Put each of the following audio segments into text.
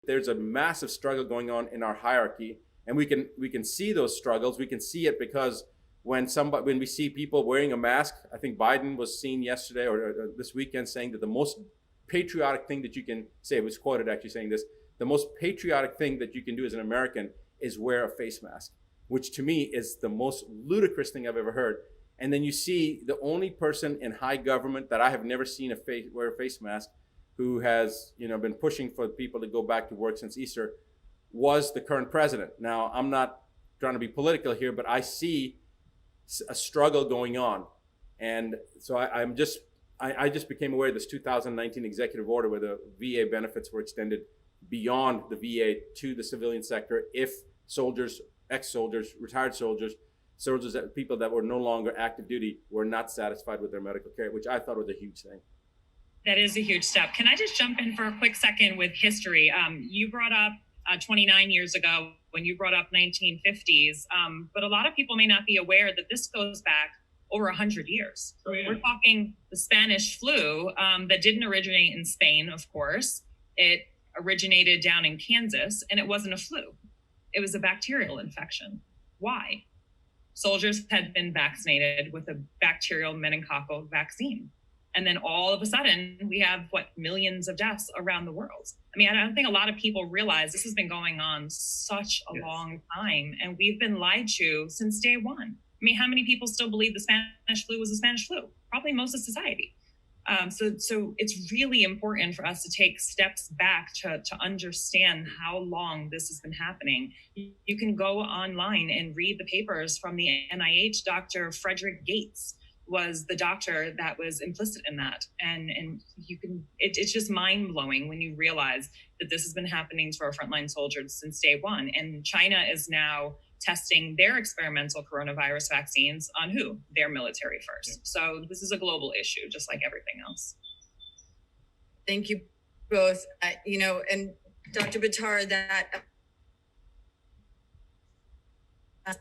there's a massive struggle going on in our hierarchy, and we can see those struggles. We can see it because when we see people wearing a mask, I think Biden was seen yesterday or this weekend saying that the most patriotic thing that you can say, was quoted actually saying this, the most patriotic thing that you can do as an American is wear a face mask, which to me is the most ludicrous thing I've ever heard. And then you see the only person in high government that I have never seen wear a face mask, who has been pushing for people to go back to work since Easter, was the current president. Now, I'm not trying to be political here, but I see a struggle going on, and so I just became aware of this 2019 executive order where the VA benefits were extended beyond the VA to the civilian sector if soldiers, ex-soldiers, retired soldiers, people that were no longer active duty were not satisfied with their medical care, which I thought was a huge thing. That is a huge step. Can I just jump in for a quick second with history? You brought up 29 years ago when you brought up 1950s, but a lot of people may not be aware that this goes back over 100 years. Oh, yeah. We're talking the Spanish flu that didn't originate in Spain, of course. It originated down in Kansas, and it wasn't a flu. It was a bacterial infection. Why? Soldiers had been vaccinated with a bacterial meningococcal vaccine. And then all of a sudden, we have, millions of deaths around the world. I mean, I don't think a lot of people realize this has been going on such a long time, and we've been lied to since day one. I mean, how many people still believe the Spanish flu was the Spanish flu? Probably most of society. So it's really important for us to take steps back to understand how long this has been happening. You can go online and read the papers from the NIH. Dr. Frederick Gates was the doctor that was implicit in that. And it's just mind blowing when you realize that this has been happening to our frontline soldiers since day one. And China is now testing their experimental coronavirus vaccines on who? Their military first. So this is a global issue, just like everything else. Thank you both. And Dr. Buttar, that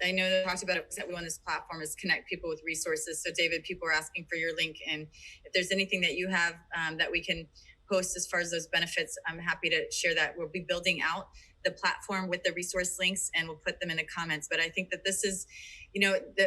I know that I talked about it, that we on this platform is connect people with resources. So David, people are asking for your link. And if there's anything that you have that we can post as far as those benefits, I'm happy to share that. We'll be building out the platform with the resource links, and we'll put them in the comments. But I think that this is,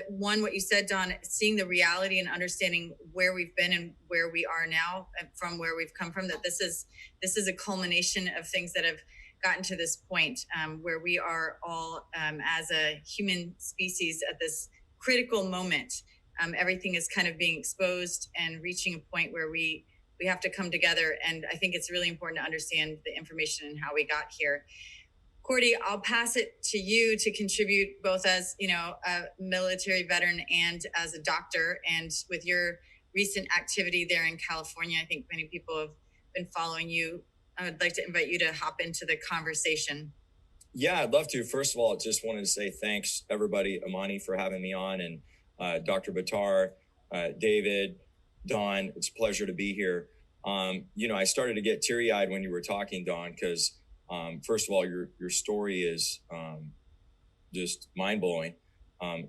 what you said, Don, seeing the reality and understanding where we've been and where we are now from where we've come from, that this is a culmination of things that have gotten to this point where we are all as a human species at this critical moment. Everything is kind of being exposed and reaching a point where we have to come together. And I think it's really important to understand the information and how we got here. Cordy, I'll pass it to you to contribute both as, a military veteran and as a doctor. And with your recent activity there in California, I think many people have been following you. I would like to invite you to hop into the conversation. Yeah, I'd love to. First of all, I just wanted to say thanks, everybody, Amani, for having me on, and Dr. Buttar, David, Don. It's a pleasure to be here. I started to get teary-eyed when you were talking, Don, because first of all, your story is just mind-blowing.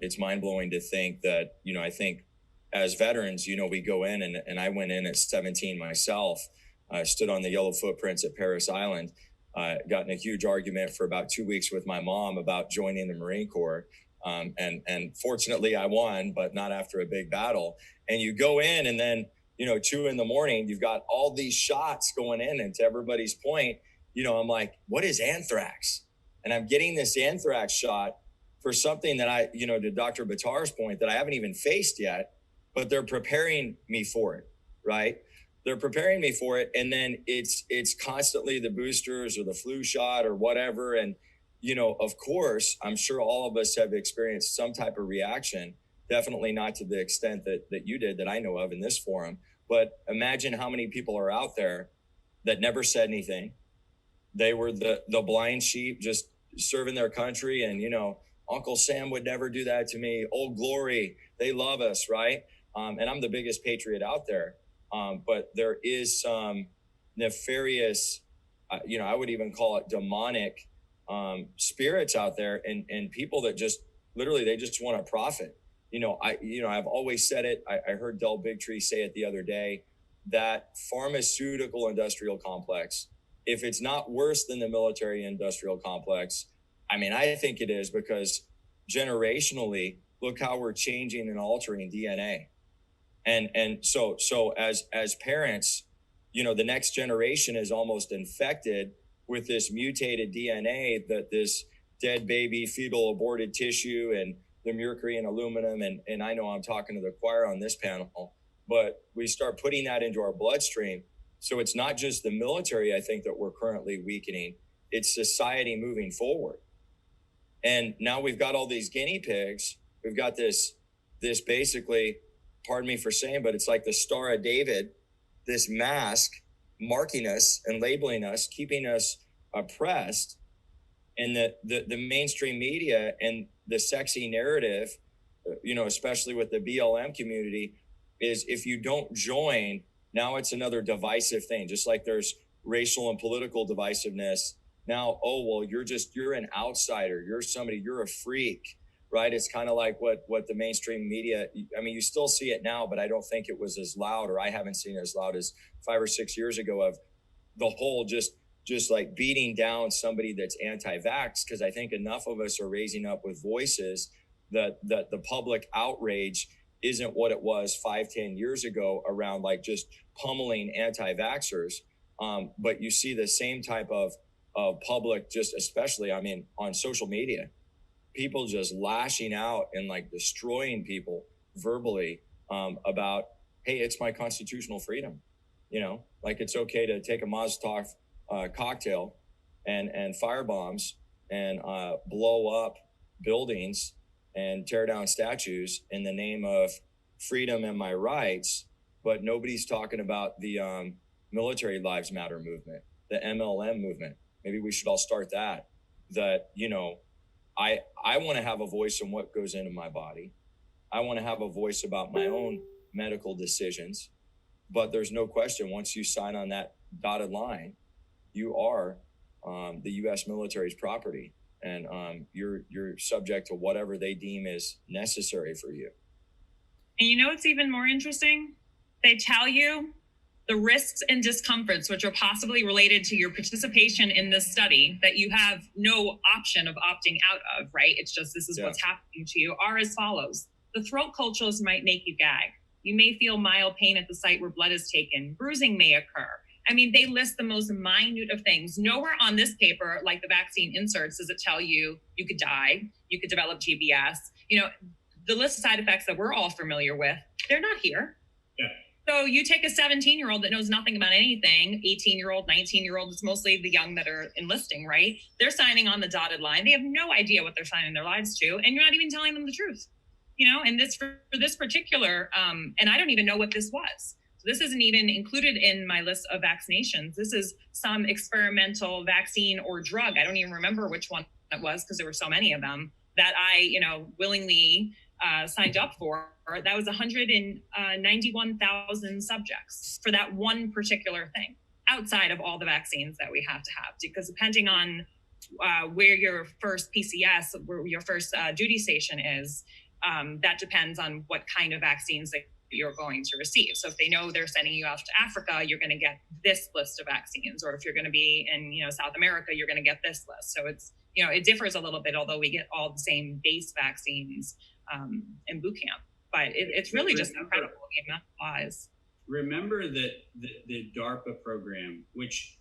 It's mind-blowing to think that, I think as veterans, we go in, and I went in at 17 myself. I stood on the yellow footprints at Paris Island, got in a huge argument for about 2 weeks with my mom about joining the Marine Corps. And fortunately I won, but not after a big battle. And you go in, and then, 2 a.m, you've got all these shots going in. And to everybody's point, I'm like, what is anthrax? And I'm getting this anthrax shot for something that to Dr. Buttar's point, that I haven't even faced yet, but they're preparing me for it, right? They're preparing me for it. And then it's constantly the boosters or the flu shot or whatever. And, of course, I'm sure all of us have experienced some type of reaction, definitely not to the extent that you did, that I know of in this forum. But imagine how many people are out there that never said anything. They were the blind sheep just serving their country. And, Uncle Sam would never do that to me. Old Glory, they love us, right? And I'm the biggest patriot out there. But there is some nefarious, I would even call it demonic spirits out there, and people that just literally, they just want to profit. I've always said it. I heard Del Bigtree say it the other day, that pharmaceutical industrial complex if it's not worse than the military industrial complex, I mean, I think it is, because generationally, look how we're changing and altering DNA. And so as parents, you know, the next generation is almost infected with this mutated DNA, that this dead baby, fetal aborted tissue, and the mercury and aluminum. And I know I'm talking to the choir on this panel, but we start putting that into our bloodstream. So it's not just the military, I think, that we're currently weakening, it's society moving forward. And now we've got all these guinea pigs. We've got this basically, pardon me for saying, but it's like the Star of David, this mask marking us and labeling us, keeping us oppressed. And the mainstream media and the sexy narrative, you know, especially with the BLM community, is if you don't join, now it's another divisive thing. Just like there's racial and political divisiveness. Now, oh, well, you're an outsider. You're somebody, you're a freak, right? It's kind of like what the mainstream media, I mean, you still see it now, but I don't think it was as loud, or I haven't seen it as loud as 5 or 6 years ago, of the whole just like beating down somebody that's anti-vax. Because I think enough of us are raising up with voices that the public outrage isn't what it was 5-10 years ago around like just pummeling anti-vaxxers. But you see the same type of public, just especially, I mean, on social media, people just lashing out and like destroying people verbally about, hey, it's my constitutional freedom. You know, like it's okay to take a Molotov cocktail and fire bombs and blow up buildings and tear down statues in the name of freedom and my rights. But nobody's talking about the military lives matter movement, the MLM movement. Maybe we should all start that, you know, I want to have a voice in what goes into my body. I want to have a voice about my own medical decisions. But there's no question, once you sign on that dotted line, you are the U.S. military's property, and you're subject to whatever they deem is necessary for you. And you know what's even more interesting? They tell you the risks and discomforts which are possibly related to your participation in this study that you have no option of opting out of, right? It's just, this is what's happening to you, are as follows. The throat cultures might make you gag. You may feel mild pain at the site where blood is taken. Bruising may occur. I mean, they list the most minute of things. Nowhere on this paper, like the vaccine inserts, does it tell you you could die, you could develop GBS. You know, the list of side effects that we're all familiar with, they're not here. Yeah. So you take a 17-year-old that knows nothing about anything, 18-year-old, 19-year-old, it's mostly the young that are enlisting, right? They're signing on the dotted line. They have no idea what they're signing their lives to, and you're not even telling them the truth. You know, and this for this particular, and I don't even know what this was. So this isn't even included in my list of vaccinations. This is some experimental vaccine or drug. I don't even remember which one it was because there were so many of them that I, you know, willingly signed up for. That was 191,000 subjects for that one particular thing, outside of all the vaccines that we have to have, because depending on where your first PCS, where your first duty station is, that depends on what kind of vaccines that you're going to receive. So if they know they're sending you off to Africa, you're going to get this list of vaccines. Or if you're going to be in, you know, South America, you're going to get this list. So it's, you know, it differs a little bit, although we get all the same base vaccines in boot camp. But it's really just incredible the amount of lies. Remember that the DARPA program, which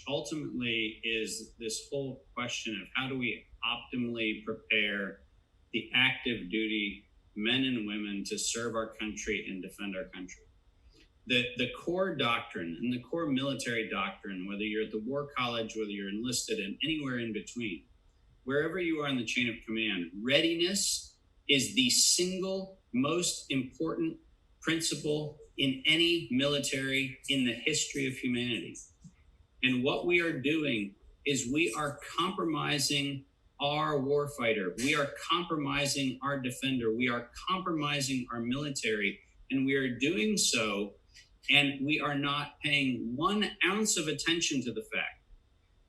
ultimately is this whole question of how do we optimally prepare the active duty men and women to serve our country and defend our country. The core doctrine and the core military doctrine, whether you're at the War College, whether you're enlisted, and anywhere in between, wherever you are in the chain of command, readiness is the single most important principle in any military in the history of humanity. And what we are doing is we are compromising our warfighter. We are compromising our defender. We are compromising our military. And we are doing so, and we are not paying 1 ounce of attention to the fact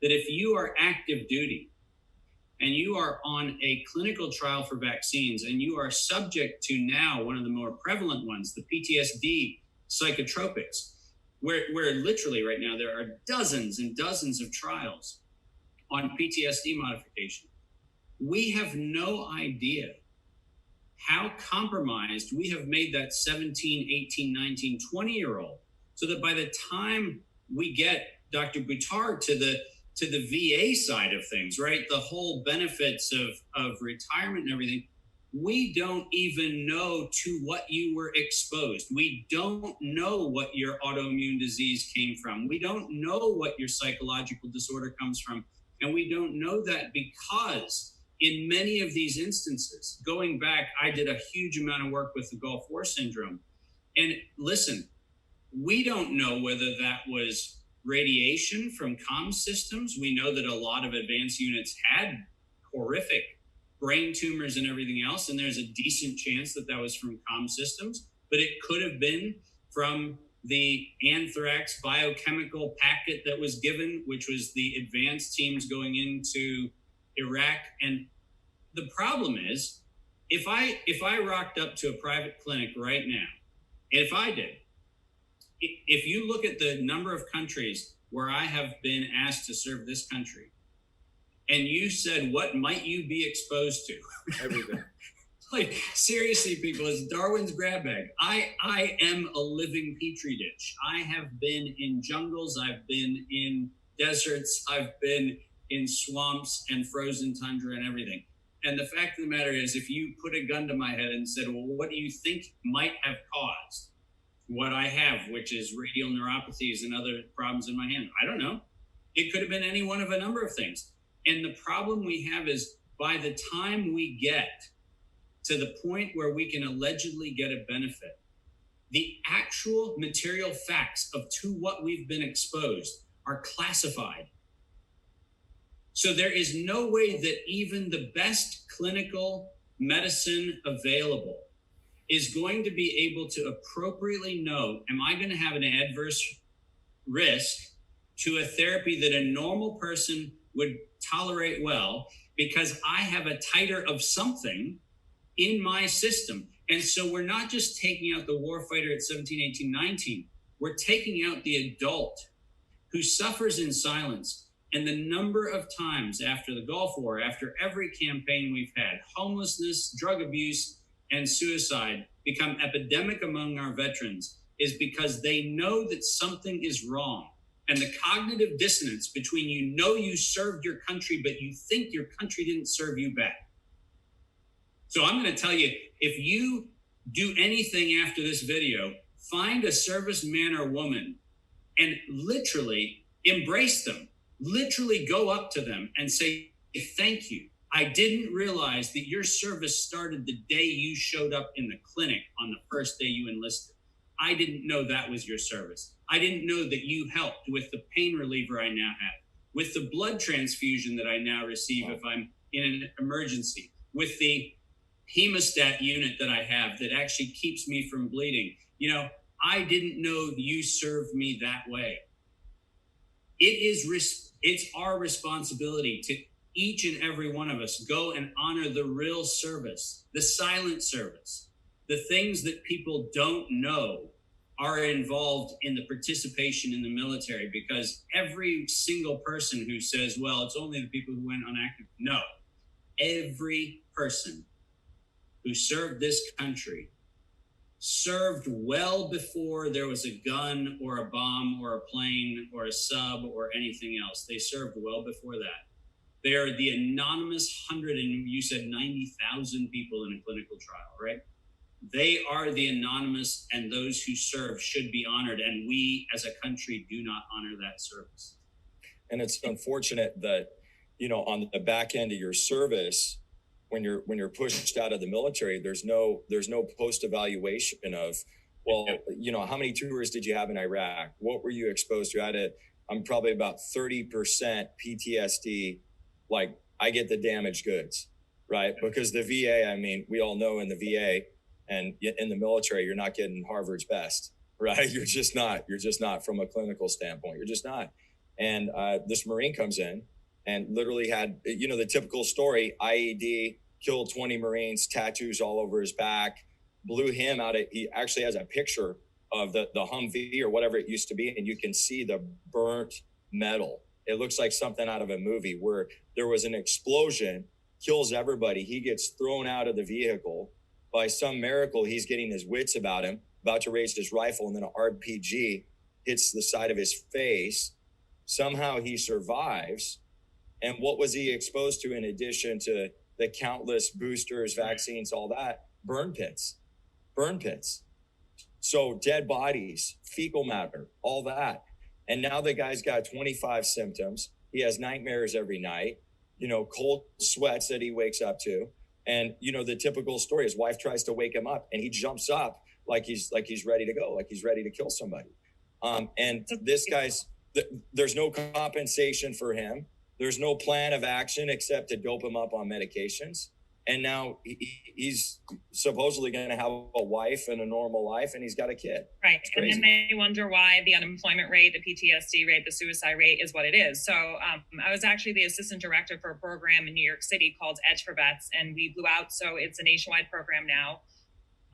that if you are active duty and you are on a clinical trial for vaccines and you are subject to now one of the more prevalent ones, the PTSD psychotropics, where literally right now there are dozens and dozens of trials on PTSD modification. We have no idea how compromised we have made that 17, 18, 19, 20-year-old, so that by the time we get Dr. Buttar to the VA side of things, right, the whole benefits of retirement and everything, we don't even know to what you were exposed. We don't know what your autoimmune disease came from. We don't know what your psychological disorder comes from. And we don't know that because in many of these instances, going back, I did a huge amount of work with the Gulf War syndrome. And listen, we don't know whether that was radiation from comm systems. We know that a lot of advanced units had horrific brain tumors and everything else, and there's a decent chance that that was from comm systems, but it could have been from the anthrax biochemical packet that was given, which was the advanced teams going into Iraq. And the problem is, if I rocked up to a private clinic right now, if I did, if you look at the number of countries where I have been asked to serve this country, and you said, what might you be exposed to? Everything. Like, seriously, people, it's Darwin's grab bag. I am a living petri dish. I have been in jungles. I've been in deserts. I've been in swamps and frozen tundra and everything. And the fact of the matter is, if you put a gun to my head and said, well, what do you think might have caused what I have, which is radial neuropathies and other problems in my hand? I don't know. It could have been any one of a number of things. And the problem we have is, by the time we get to the point where we can allegedly get a benefit, the actual material facts of to what we've been exposed are classified. So there is no way that even the best clinical medicine available is going to be able to appropriately know, am I going to have an adverse risk to a therapy that a normal person would tolerate well because I have a titer of something in my system. And so we're not just taking out the warfighter at 17, 18, 19. We're taking out the adult who suffers in silence. And the number of times after the Gulf War, after every campaign we've had, homelessness, drug abuse, and suicide become epidemic among our veterans is because they know that something is wrong. And the cognitive dissonance between you served your country, but you think your country didn't serve you back. So I'm going to tell you, if you do anything after this video, find a serviceman or woman and literally embrace them. Literally go up to them and say, thank you. I didn't realize that your service started the day you showed up in the clinic on the first day you enlisted. I didn't know that was your service. I didn't know that you helped with the pain reliever I now have, with the blood transfusion that I now receive if I'm in an emergency, with the hemostat unit that I have that actually keeps me from bleeding. You know, I didn't know you served me that way. It's our responsibility to each and every one of us go and honor the real service, the silent service, the things that people don't know are involved in the participation in the military, because every single person who says, well, it's only the people who went unactive. No, every person who served this country served well before there was a gun or a bomb or a plane or a sub or anything else. They served well before that. They are the anonymous 100 and you said 90,000 people in a clinical trial, right? They are the anonymous, and those who serve should be honored. And we as a country do not honor that service. And it's unfortunate that, you know, on the back end of your service, when you're pushed out of the military, there's no post evaluation of, well, you know, how many tours did you have in Iraq? What were you exposed to? I'm probably about 30% PTSD. Like, I get the damaged goods, right? Because the VA, I mean, we all know in the VA and in the military, you're not getting Harvard's best, right? You're just not from a clinical standpoint. You're just not. And this Marine comes in and literally had, you know, the typical story, IED, killed 20 Marines, tattoos all over his back, blew him out. He actually has a picture the Humvee or whatever it used to be, and you can see the burnt metal. It looks like something out of a movie where there was an explosion, kills everybody. He gets thrown out of the vehicle. By some miracle, he's getting his wits about him, about to raise his rifle, and then an RPG hits the side of his face. Somehow he survives. And what was he exposed to in addition to the countless boosters, vaccines, all that? Burn pits. So dead bodies, fecal matter, all that. And now the guy's got 25 symptoms. He has nightmares every night, cold sweats that he wakes up to. And, the typical story, his wife tries to wake him up and he jumps up like he's ready to go, like he's ready to kill somebody. And this guy's, there's no compensation for him. There's no plan of action except to dope him up on medications. And now he's supposedly going to have a wife and a normal life, and he's got a kid. Right. And then they wonder why the unemployment rate, the PTSD rate, the suicide rate is what it is. So I was actually the assistant director for a program in New York City called Edge for Vets, and we blew out. So it's a nationwide program now.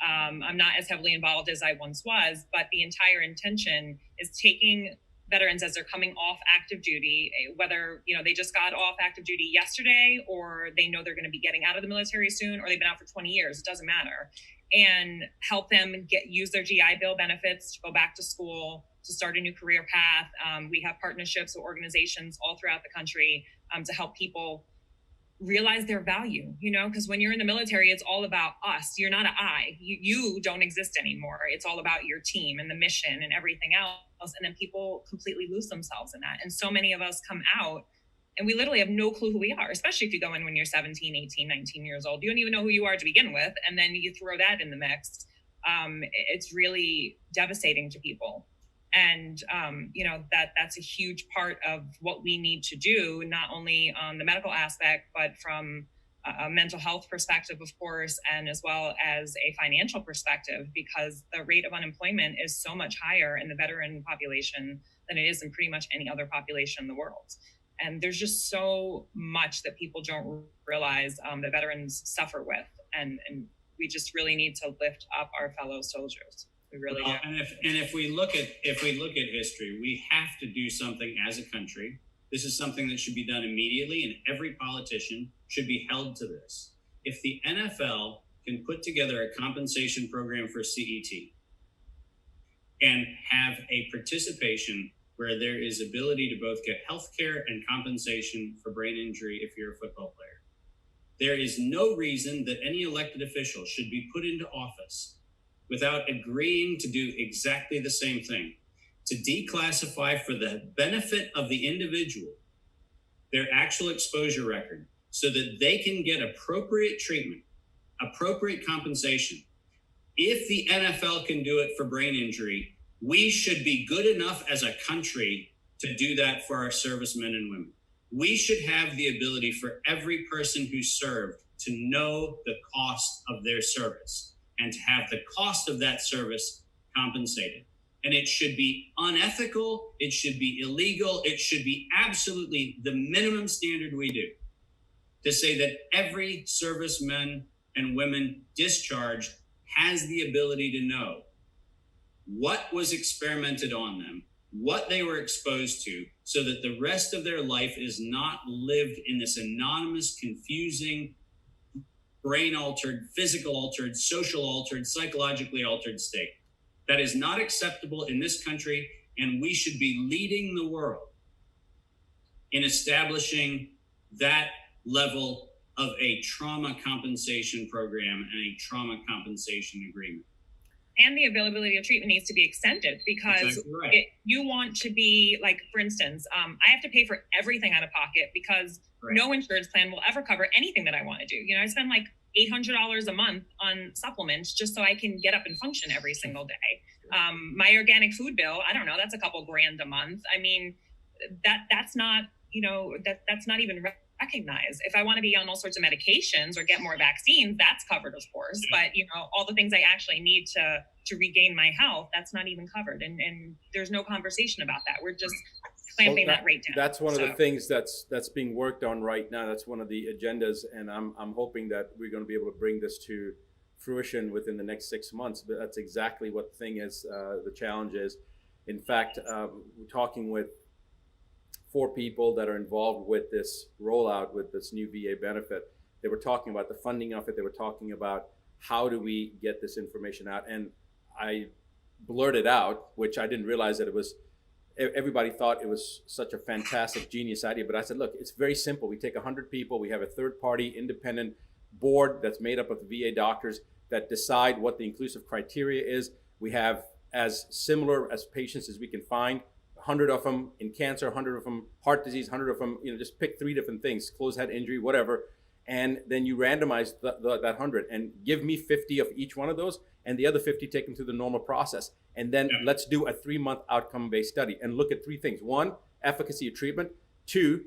I'm not as heavily involved as I once was, but the entire intention is taking veterans as they're coming off active duty, whether they just got off active duty yesterday, or they know they're going to be getting out of the military soon, or they've been out for 20 years, it doesn't matter, and help them use their GI Bill benefits to go back to school, to start a new career path. We have partnerships with organizations all throughout the country to help people realize their value, because when you're in the military, it's all about us. You're not an I. You don't exist anymore. It's all about your team and the mission and everything else. And then people completely lose themselves in that. And so many of us come out and we literally have no clue who we are, especially if you go in when you're 17, 18, 19 years old. You don't even know who you are to begin with. And then you throw that in the mix. It's really devastating to people. And, that's a huge part of what we need to do, not only on the medical aspect, but from a mental health perspective, of course, and as well as a financial perspective, because the rate of unemployment is so much higher in the veteran population than it is in pretty much any other population in the world. And there's just so much that people don't realize that veterans suffer with. And we just really need to lift up our fellow soldiers. We really do. And if we look at history, we have to do something as a country. This is something that should be done immediately, and every politician should be held to this. If the NFL can put together a compensation program for CET and have a participation where there is ability to both get health care and compensation for brain injury if you're a football player, there is no reason that any elected official should be put into office without agreeing to do exactly the same thing, to declassify for the benefit of the individual their actual exposure record so that they can get appropriate treatment, appropriate compensation. If the NFL can do it for brain injury, we should be good enough as a country to do that for our servicemen and women. We should have the ability for every person who served to know the cost of their service and to have the cost of that service compensated. And it should be unethical, it should be illegal, it should be absolutely the minimum standard we do to say that every serviceman and women discharged has the ability to know what was experimented on them, what they were exposed to, so that the rest of their life is not lived in this anonymous, confusing, brain altered, physical altered, social altered, psychologically altered state. That is not acceptable in this country, and we should be leading the world in establishing that level of a trauma compensation program and a trauma compensation agreement. And the availability of treatment needs to be extended, because exactly right. You want to be, like, for instance, I have to pay for everything out of pocket because no insurance plan will ever cover anything that I want to do. I spend like $800 a month on supplements just so I can get up and function every single day. My organic food bill, I don't know, that's a couple grand a month. I mean, that's not, that's not even recognized. If I want to be on all sorts of medications or get more vaccines, that's covered, of course. But, all the things I actually need to regain my health, that's not even covered. And there's no conversation about that. We're just clamping that rate down. That's one of the things that's being worked on right now. That's one of the agendas. And I'm hoping that we're going to be able to bring this to fruition within the next 6 months, but that's exactly what the thing is, the challenge is. In fact, we're talking with 4 people that are involved with this rollout with this new VA benefit. They were talking about the funding of it. They were talking about how do we get this information out. And I blurted out, which I didn't realize that it was, everybody thought it was such a fantastic, genius idea. But I said, look, it's very simple. We take 100 people. We have a third-party independent board that's made up of the VA doctors that decide what the inclusive criteria is. We have as similar as patients as we can find, 100 of them in cancer, 100 of them heart disease, 100 of them, just pick 3 different things, closed head injury, whatever. And then you randomize that 100 and give me 50 of each one of those, and the other 50 take them through the normal process. And then let's do a 3-month outcome-based study and look at 3 things. 1, efficacy of treatment. 2,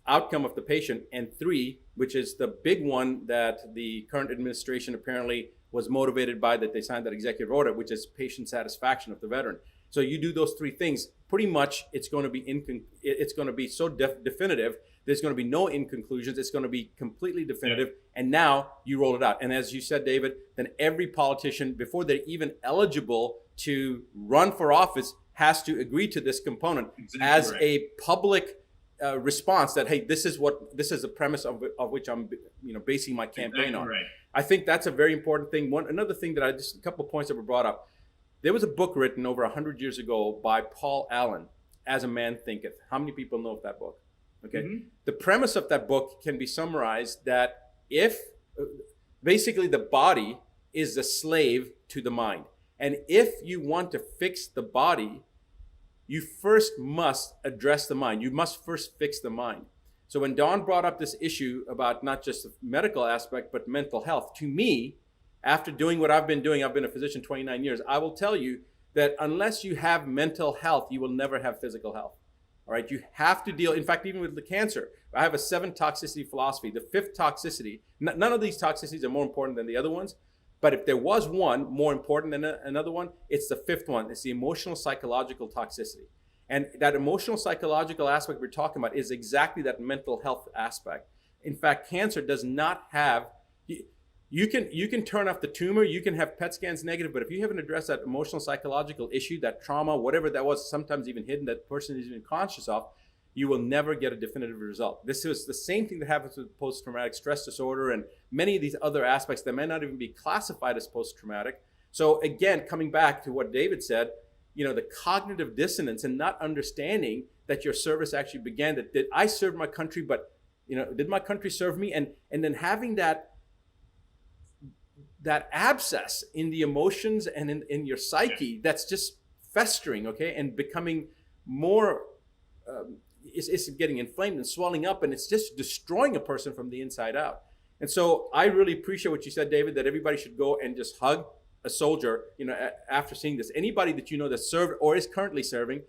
outcome of the patient. And 3, which is the big one that the current administration apparently was motivated by, that they signed that executive order, which is patient satisfaction of the veteran. So you do those 3 things, pretty much it's going to be so definitive. There's going to be no inconclusions. It's going to be completely definitive. And now you roll it out. And as you said, David, then every politician, before they're even eligible to run for office, has to agree to this component as a public response that, hey, this is the premise of which I'm basing my campaign on. I think that's a very important thing. Another thing that a couple of points that were brought up. There was a book written over 100 years ago by Paul Allen, As a Man Thinketh. How many people know of that book? Okay. Mm-hmm. The premise of that book can be summarized that if basically the body is the slave to the mind. And if you want to fix the body, you first must address the mind. You must first fix the mind. So when Don brought up this issue about not just the medical aspect, but mental health, to me, after doing what I've been doing, I've been a physician 29 years, I will tell you that unless you have mental health, you will never have physical health. All right, you have to deal, in fact, even with the cancer, I have a 7 toxicity philosophy. The 5th toxicity, none of these toxicities are more important than the other ones, but if there was one more important than another one, it's the 5th one. It's the emotional psychological toxicity. And that emotional psychological aspect we're talking about is exactly that mental health aspect. In fact, cancer does not have, you can turn off the tumor, you can have PET scans negative, but if you haven't addressed that emotional psychological issue, that trauma, whatever that was, sometimes even hidden, that person is even conscious of, you will never get a definitive result. This is the same thing that happens with post-traumatic stress disorder and many of these other aspects that may not even be classified as post-traumatic. So again, coming back to what David said, the cognitive dissonance and not understanding that your service actually began, that did I serve my country, but did my country serve me? And then having that abscess in the emotions and in your psyche that's just festering, okay, and becoming more, it's getting inflamed and swelling up, and it's just destroying a person from the inside out. And so I really appreciate what you said, David, that everybody should go and just hug a soldier, after seeing this. Anybody that that served or is currently serving,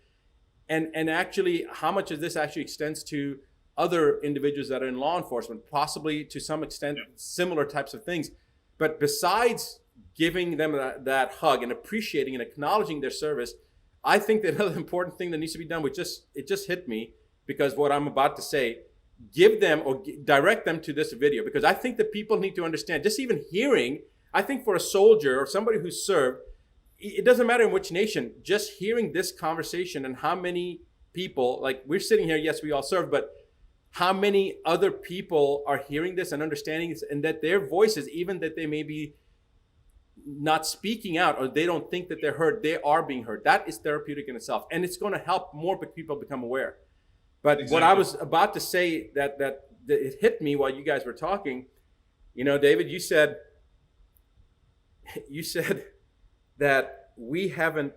and actually how much of this actually extends to other individuals that are in law enforcement, possibly to some extent similar types of things. But besides giving them that hug and appreciating and acknowledging their service, I think that another important thing that needs to be done, it just hit me because what I'm about to say, give them or direct them to this video, because I think that people need to understand, just even hearing, I think for a soldier or somebody who's served, it doesn't matter in which nation, just hearing this conversation and how many people, like we're sitting here, yes, we all serve, but how many other people are hearing this and understanding this, and that their voices, even that they may be not speaking out or they don't think that they're heard, they are being heard. That is therapeutic in itself. And it's going to help more people become aware. But What I was about to say that it hit me while you guys were talking, David, you said that we haven't,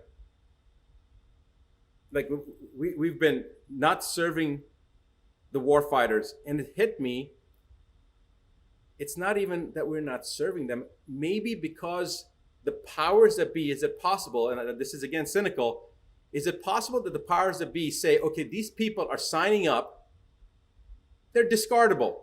we've been not serving the war fighters, and it hit me. It's not even that we're not serving them. Maybe because the powers that be, is it possible, and this is again cynical, is it possible that the powers that be say, okay, these people are signing up, they're discardable.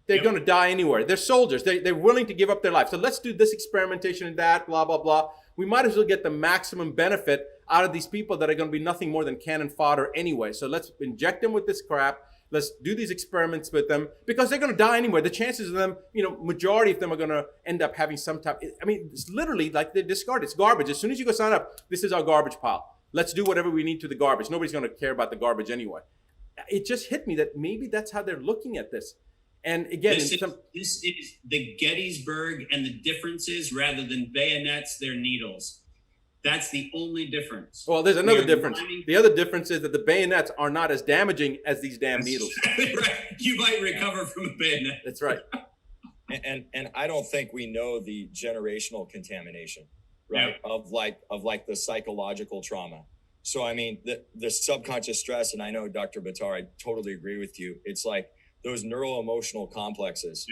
They're going to die anywhere. They're soldiers. They're willing to give up their life. So let's do this experimentation and that, blah, blah, blah. We might as well get the maximum benefit out of these people that are going to be nothing more than cannon fodder anyway. So let's inject them with this crap. Let's do these experiments with them because they're going to die anyway. The chances of them, majority of them are going to end up having some type. I mean, it's literally like they discard. It's garbage. As soon as you go sign up, this is our garbage pile. Let's do whatever we need to the garbage. Nobody's going to care about the garbage anyway. It just hit me that maybe that's how they're looking at this. And again, this is the Gettysburg and the differences rather than bayonets, they're needles. That's the only difference. Well, there's another difference. The other difference is that the bayonets are not as damaging as these damn needles. Right. You might recover from a bayonet. That's right. And I don't think we know the generational contamination, right? Yeah. Of like the psychological trauma. So, I mean, the subconscious stress, and I know Dr. Buttar, I totally agree with you. It's like those neuroemotional complexes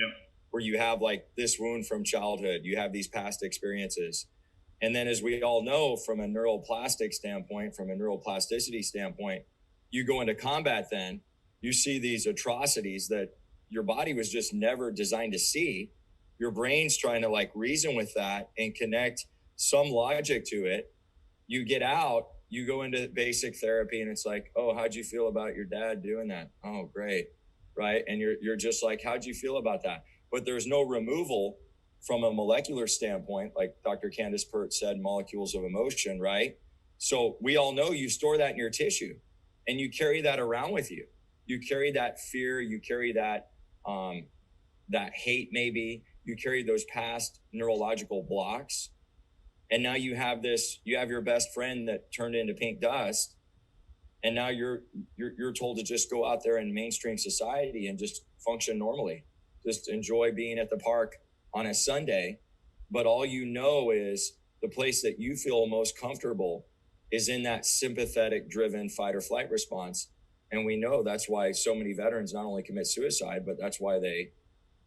where you have like this wound from childhood, you have these past experiences. And then, as we all know, from a neuroplastic standpoint, from a neuroplasticity standpoint, you go into combat, then you see these atrocities that your body was just never designed to see. Your brain's trying to like reason with that and connect some logic to it. You get out, you go into basic therapy, and it's like, oh, how'd you feel about your dad doing that? Oh, great. Right. And you're just like, how'd you feel about that? But there's no removal from a molecular standpoint, like Dr. Candace Pert said, molecules of emotion, right? So we all know you store that in your tissue and you carry that around with you. You carry that fear, you carry that hate, maybe you carry those past neurological blocks. And now you have your best friend that turned into pink dust. And now you're told to just go out there in mainstream society and just function normally, just enjoy being at the park on a Sunday. But all you know is the place that you feel most comfortable is in that sympathetic driven fight or flight response. And we know that's why so many veterans not only commit suicide, but that's why they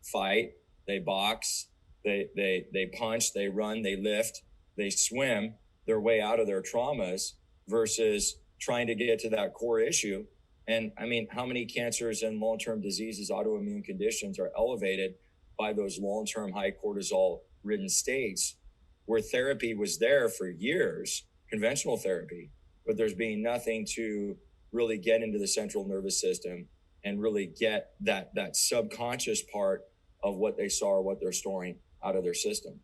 fight, they box, they punch, they run, they lift, they swim their way out of their traumas versus trying to get to that core issue. And I mean, how many cancers and long-term diseases, autoimmune conditions are elevated by those long-term high cortisol ridden states where therapy was there for years, conventional therapy, but there's been nothing to really get into the central nervous system and really get that subconscious part of what they saw or what they're storing out of their system.